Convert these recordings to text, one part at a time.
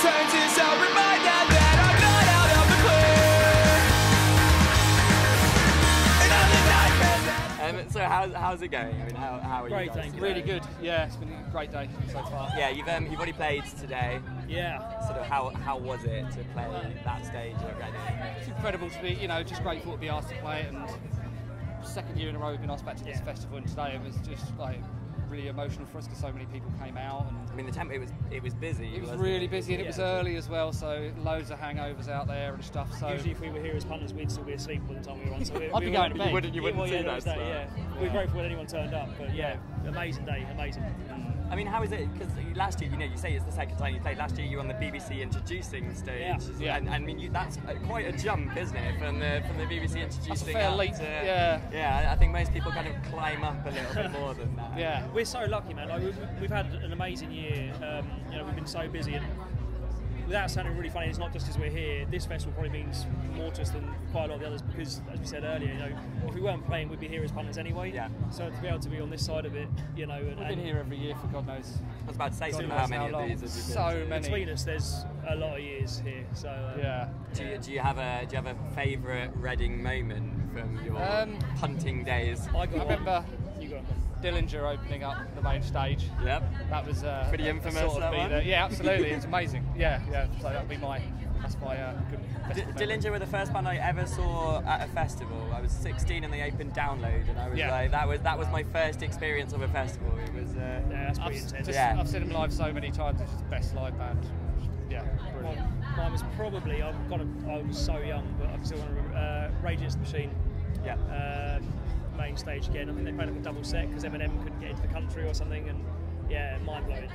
turns is a reminder that I'm not out of the clear. And I'm the nightmare. So how's it going? I mean, how are Great, you guys? thank you. Really good. Yeah, it's been a great day so far. Yeah, you've already played today. Yeah. Sort of how was it to play that stage at Reading? It's incredible to be, just grateful to be asked to play it, and second year in a row we've been asked back to this festival, and today it was just like really emotional for us because so many people came out. And I mean, the tempo it was busy. it was really busy, and it was early as well, so loads of hangovers out there and stuff. So Usually if we were here as punters, we'd still be asleep by the time we were on. So I'd be going to bed. You wouldn't see that. Yeah. We're grateful when anyone turned up, but yeah, amazing day, amazing. I mean, how is it? Because last year, you say it's the second time you played. Last year, you were on the BBC introducing stage. Yeah. And I mean, that's quite a jump, isn't it, from the BBC introducing? That's a fair up leap. to, Yeah. I think most people kind of climb up a little bit more than that. Yeah. We're so lucky, man. Like we've had an amazing year. We've been so busy, and without sounding really funny, it's not just because we're here. This festival probably means more to us than quite a lot of the others because, as we said earlier, if we weren't playing, we'd be here as punters anyway. Yeah. So to be able to be on this side of it, we've been here every year for God knows. I was about to say, God so knows how many long. of these have you been So to? many. between us, there's a lot of years here. So Yeah. Do you have a favourite Reading moment from your punting days? I remember You got Dillinger opening up the main stage. Yep. That was Pretty a infamous, sort of that one. Yeah, absolutely. It's amazing. Yeah. So that would be that's my good festival memory. Dillinger were the first band I ever saw at a festival. I was 16 and they opened Download, and I was like, that was my first experience of a festival. It was that's pretty intense. I've seen them live so many times. It's just the best live band. Yeah, brilliant. Mine was probably I was so young, but I still want to remember Rage Against the Machine. Yeah. Main stage again. I think they played like a double set because Eminem couldn't get into the country or something, and mind blowing.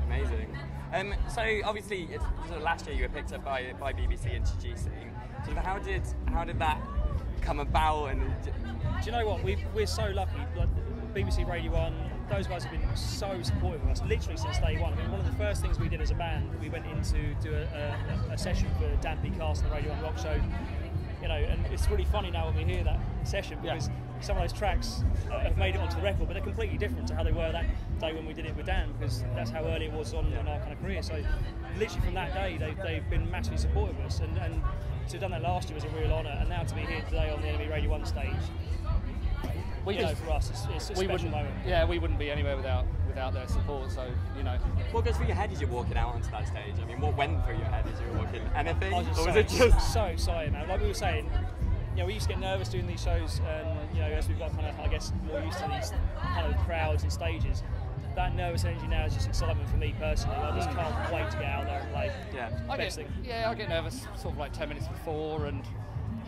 Amazing. So obviously, last year you were picked up by BBC introducing. Sort of how did that come about? And do you know what? We're so lucky. Like, BBC Radio 1, those guys have been so supportive of us, literally since day one. I mean, one of the first things we did as a band, we went in to do a session for Dan P. Carson, the Radio 1 rock show. And it's really funny now when we hear that session because some of those tracks have made it onto the record, but they're completely different to how they were that day when we did it with Dan, because that's how early it was on our kind of career. So literally from that day, they've been massively supportive of us, and to have done that last year was a real honour, and now to be here today on the Enemy Radio 1 stage, for us, it's a special moment. Yeah, we wouldn't be anywhere without their support. So what goes through your head as you're walking out onto that stage? I mean, what went through your head as you were walking? Anything, I was or was it just so excited, man? Like we were saying, we used to get nervous doing these shows, and as we've got kind of, I guess, more used to these kind of crowds and stages. That nervous energy now is just excitement for me personally. I just can't wait to get out there and play. I get nervous sort of like 10 minutes before, and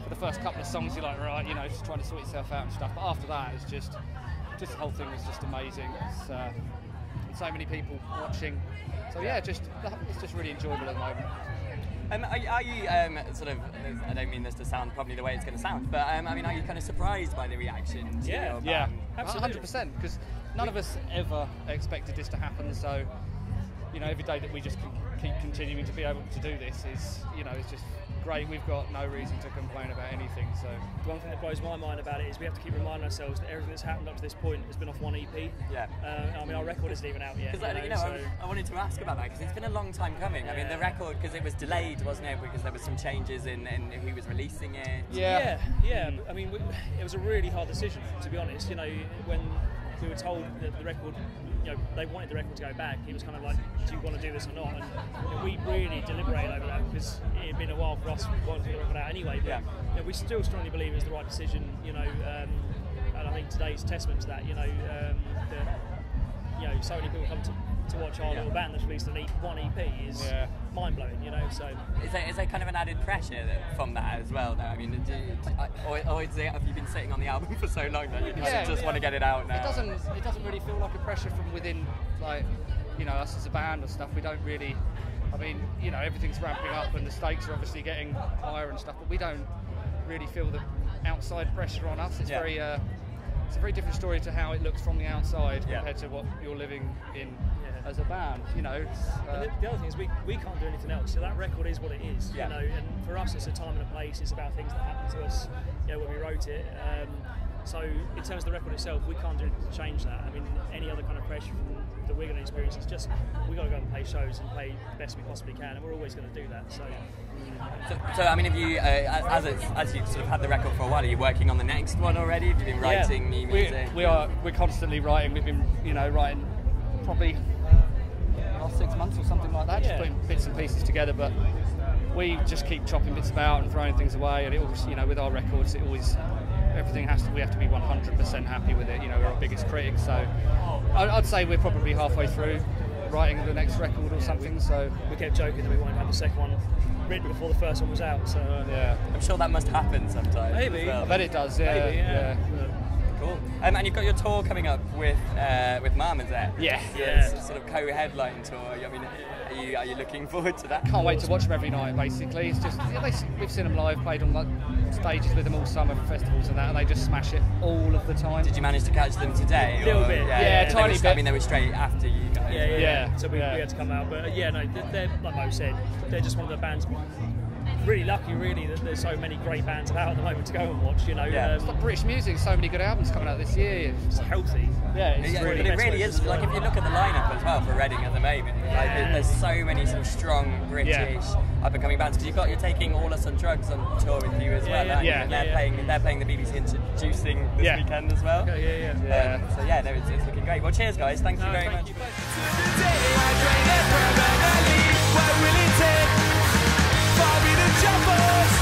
for the first couple of songs you're like, right, just trying to sort yourself out and stuff. But after that, it's just the whole thing was just amazing. It's, and so many people watching. So it's just really enjoyable at the moment. Are you sort of? I don't mean this to sound probably the way it's going to sound, but I mean, are you kind of surprised by the reaction? To your band? Absolutely. 100%. Because none of us ever expected this to happen. So every day that we just keep continuing to be able to do this is it's just great. We've got no reason to complain about anything. So one thing that blows my mind about it is we have to keep reminding ourselves that everything that's happened up to this point has been off one EP. Yeah. I mean, our record isn't even out yet. I wanted to ask about that because it's been a long time coming. I mean, the record, because it was delayed, wasn't it? Because there was some changes in who was releasing it. Yeah. I mean, it was a really hard decision, to be honest. When we were told that the record, they wanted the record to go back, it was kind of like, do you want to do this or not? And we really deliberated over that because it had been a while for us wanting to get the record out anyway. But we still strongly believe it's the right decision, and I think today's testament to that, that so many people come to watch our little band that's released one EP is mind-blowing, so... Is there kind of an added pressure from that as well, though? I mean, or have you been sitting on the album for so long that you just want to get it out now? It doesn't really feel like a pressure from within, like, us as a band or stuff. We don't really... I mean, everything's ramping up and the stakes are obviously getting higher and stuff, but we don't really feel the outside pressure on us. It's very... it's a very different story to how it looks from the outside compared to what you're living in as a band, And the other thing is we can't do anything else. So that record is what it is, And for us, it's a time and a place. It's about things that happened to us, when we wrote it. So in terms of the record itself, we can't do anything to change that. I mean, any other kind of pressure that we're going to experience is just we got to go and play shows and play the best we possibly can, and we're always going to do that. So I mean, have you, as you've sort of had the record for a while, are you working on the next one already? Have you been writing new music? We're constantly writing. We've been writing probably the last 6 months or something like that, just putting bits and pieces together. But we just keep chopping bits about and throwing things away, and it always, with our records, it always we have to be 100% happy with it. We're our biggest critic, so I'd say we're probably halfway through writing the next record or something. So we kept joking that we wanted to have the second one written before the first one was out. So I'm sure that must happen sometime. Maybe. Well. I bet it does. Yeah. Maybe, yeah. Cool. And you've got your tour coming up with Mum, is it? Yeah. It's a sort of co-headline tour. I mean, are you looking forward to that? Can't wait to watch them every night. Basically, it's just we've seen them live, played on stages with them all summer for festivals and that, and they just smash it all of the time. Did you manage to catch them today? A little bit. Yeah, tiny bit. I mean, they were straight after you guys. Yeah. So we had to come out, but they're like Mo said, they're just one of the bands. Really lucky, really, that there's so many great bands about at the moment to go and watch. It's like British music. So many good albums coming out this year. It's healthy. Yeah, it really is. Like if you look at the lineup as well for Reading at the moment, there's so many sort of strong British up and coming bands. Because you're taking All Us on Drugs on tour with you as well. And they're playing the BBC Introducing this weekend as well. So it's looking great. Well, cheers, guys. Thank you very much. Jumpers